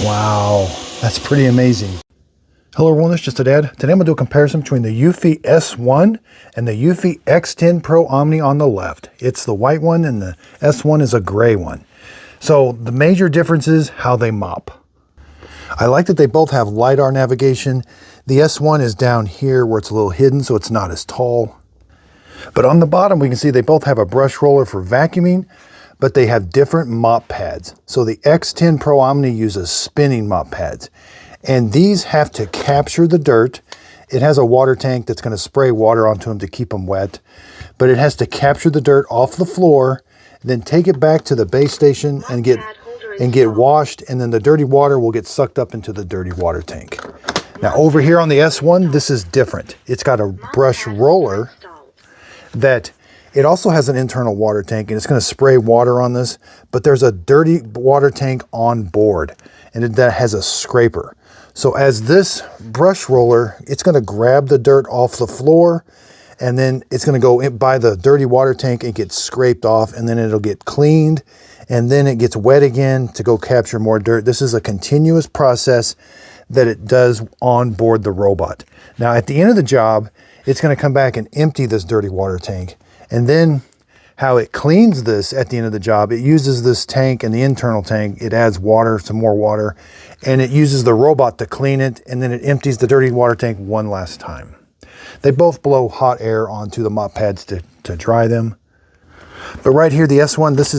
Wow, that's pretty amazing. Hello everyone, this is just a dad. Today I'm going to do a comparison between the Eufy S1 and the Eufy X10 Pro Omni on the left. It's the white one and the S1 is a gray one. So the major difference is how they mop. I like that they both have LiDAR navigation. The S1 is down here where it's a little hidden, so it's not as tall. But on the bottom we can see they both have a brush roller for vacuuming, but they have different mop pads. So the X10 Pro Omni uses spinning mop pads. And these have to capture the dirt. It has a water tank that's going to spray water onto them to keep them wet. But it has to capture the dirt off the floor, then take it back to the base station and get washed. And then the dirty water will get sucked up into the dirty water tank. Now over here on the S1, this is different. It's got a brush roller that it also has an internal water tank, and it's going to spray water on this. But there's a dirty water tank on board, and that has a scraper. So as this brush roller, it's going to grab the dirt off the floor, and then it's going to go by the dirty water tank and get scraped off, and then it'll get cleaned, and then it gets wet again to go capture more dirt. This is a continuous process that it does on board the robot. Now at the end of the job, it's going to come back and empty this dirty water tank, and then how it cleans this at the end of the job, it uses this tank and the internal tank, it adds water, some more water, and it uses the robot to clean it, and then it empties the dirty water tank one last time. They both blow hot air onto the mop pads to dry them. But right here, the S1, this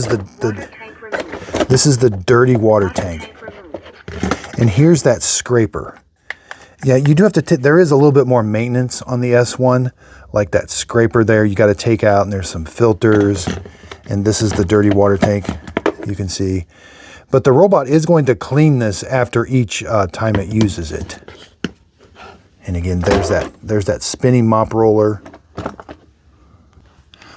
is the dirty water tank. And here's that scraper. Yeah, you do have to, there is a little bit more maintenance on the S1, like that scraper there you got to take out, and there's some filters, and this is the dirty water tank, you can see. But the robot is going to clean this after each time it uses it. And again, there's that spinning mop roller.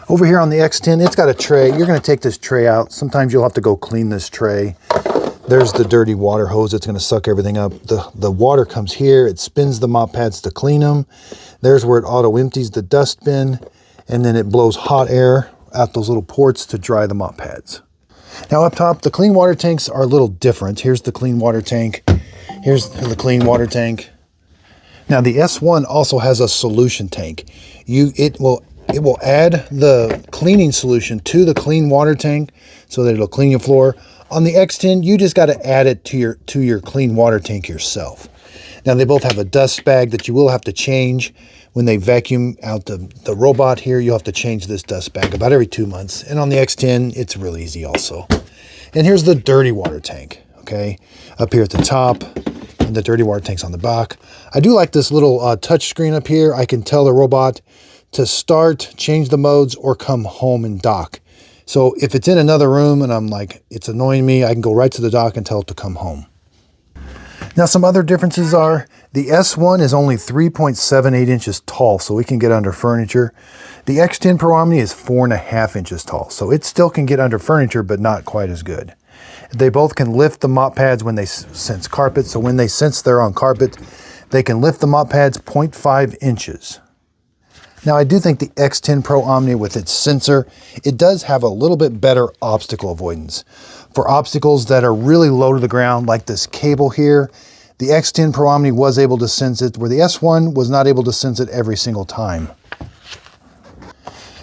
Over here on the X10, it's got a tray. You're going to take this tray out. Sometimes you'll have to go clean this tray. There's the dirty water hose that's going to suck everything up. The water comes here. It spins the mop pads to clean them. There's where it auto empties the dust bin, and then it blows hot air out those little ports to dry the mop pads. Now up top, the clean water tanks are a little different. Here's the clean water tank. Here's the clean water tank. Now the S1 also has a solution tank. It will add the cleaning solution to the clean water tank so that it'll clean your floor. On the X10, you just got to add it to your clean water tank yourself. Now they both have a dust bag that you will have to change when they vacuum out the robot here. You'll have to change this dust bag about every 2 months. And on the X10, it's real easy also. And here's the dirty water tank, okay? Up here at the top, and the dirty water tank's on the back. I do like this little touch screen up here. I can tell the robot to start, change the modes, or come home and dock. So if it's in another room and I'm like, it's annoying me, I can go right to the dock and tell it to come home. Now some other differences are, the S1 is only 3.78 inches tall, so it can get under furniture. The X10 Pro Omni is 4.5 inches tall, so it still can get under furniture, but not quite as good. They both can lift the mop pads when they sense carpet, so when they sense they're on carpet, they can lift the mop pads 0.5 inches. Now I do think the X10 Pro Omni with its sensor, it does have a little bit better obstacle avoidance. For obstacles that are really low to the ground, like this cable here, the X10 Pro Omni was able to sense it, where the S1 was not able to sense it every single time.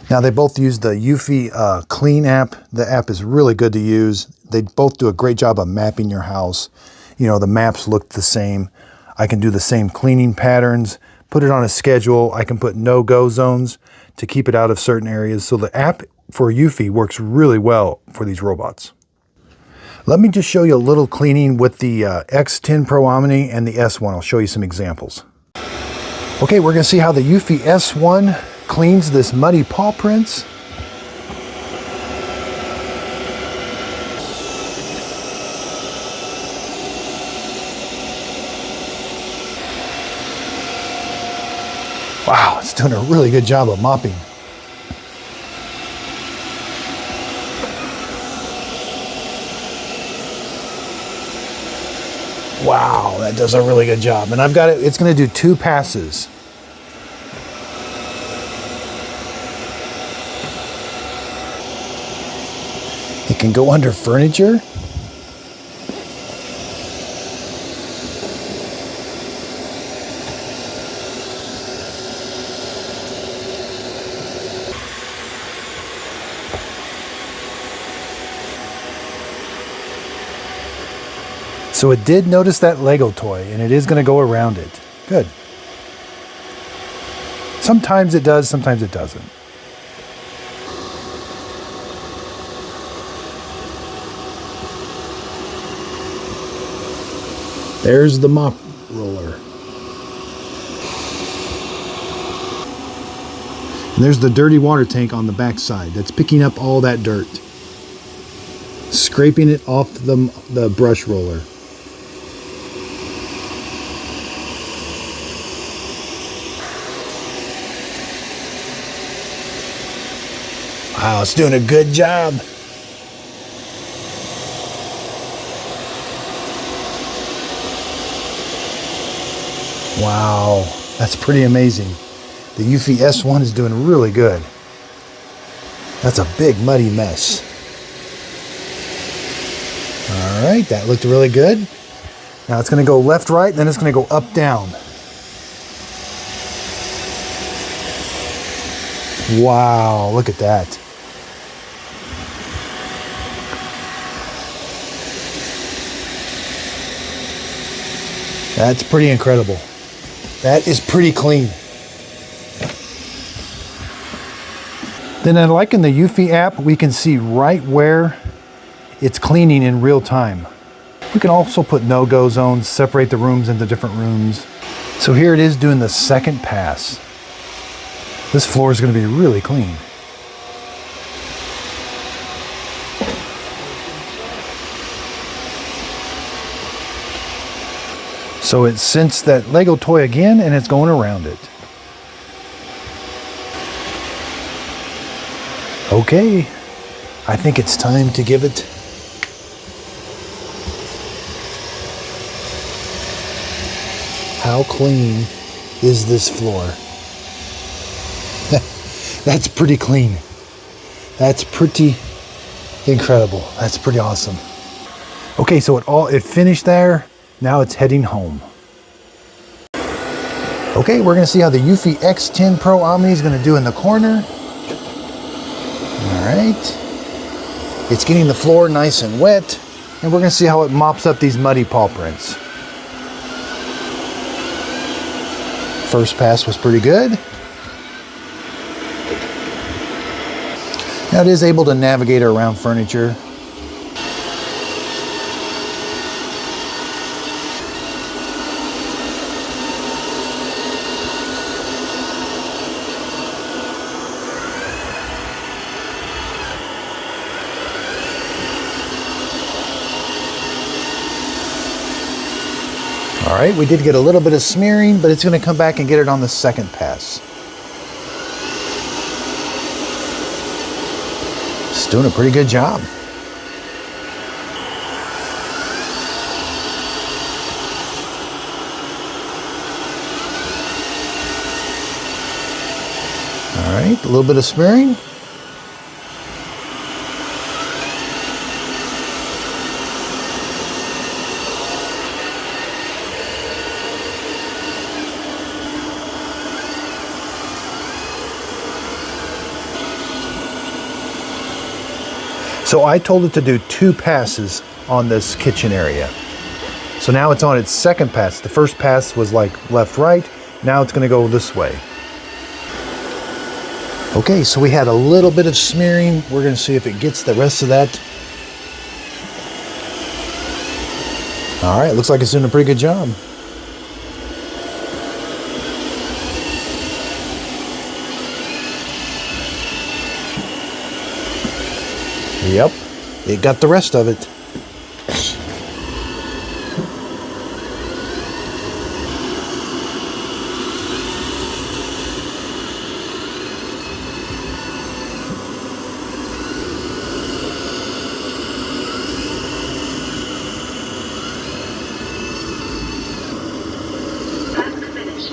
Now they both use the Eufy Clean app. The app is really good to use. They both do a great job of mapping your house. You know, the maps look the same. I can do the same cleaning patterns, put it on a schedule. I can put no-go zones to keep it out of certain areas. So the app for Eufy works really well for these robots. Let me just show you a little cleaning with the X10 Pro Omni and the S1. I'll show you some examples. Okay, we're going to see how the Eufy S1 cleans this muddy paw prints. Wow, it's doing a really good job of mopping. Wow, that does a really good job. And I've got it, it's going to do 2 passes. It can go under furniture. So it did notice that Lego toy, and it is going to go around it. Good. Sometimes it does, sometimes it doesn't. There's the mop roller. And there's the dirty water tank on the back side that's picking up all that dirt, scraping it off the brush roller. Wow, it's doing a good job. Wow, that's pretty amazing. The Eufy S1 is doing really good. That's a big muddy mess. All right, that looked really good. Now it's going to go left, right, then it's going to go up, down. Wow, look at that. That's pretty incredible. That is pretty clean. Then like in the Eufy app, we can see right where it's cleaning in real time. We can also put no-go zones, separate the rooms into different rooms. So here it is doing the second pass. This floor is going to be really clean. So it sensed that Lego toy again, and it's going around it. Okay, I think it's time to give it how clean is this floor? That's pretty clean. That's pretty incredible. That's pretty awesome. Okay, so it finished there. Now it's heading home. Okay, we're going to see how the Eufy X10 Pro Omni is going to do in the corner. All right. It's getting the floor nice and wet, and we're going to see how it mops up these muddy paw prints. First pass was pretty good. Now it is able to navigate around furniture. All right, we did get a little bit of smearing, but it's going to come back and get it on the second pass. It's doing a pretty good job. All right, a little bit of smearing. So I told it to do 2 passes on this kitchen area. So now it's on its second pass. The first pass was like left, right. Now it's going to go this way. Okay, so we had a little bit of smearing. We're going to see if it gets the rest of that. All right, looks like it's doing a pretty good job. Yep, it got the rest of it.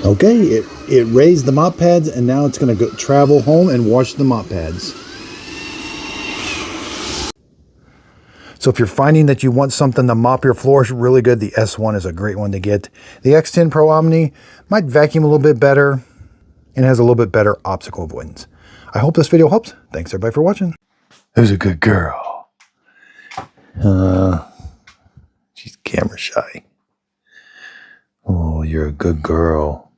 Okay, it raised the mop pads, and now it's going to go travel home and wash the mop pads. So if you're finding that you want something to mop your floors really good, the S1 is a great one to get. The X10 Pro Omni might vacuum a little bit better and has a little bit better obstacle avoidance. I hope this video helps. Thanks everybody for watching. Who's a good girl? She's camera shy. Oh, you're a good girl.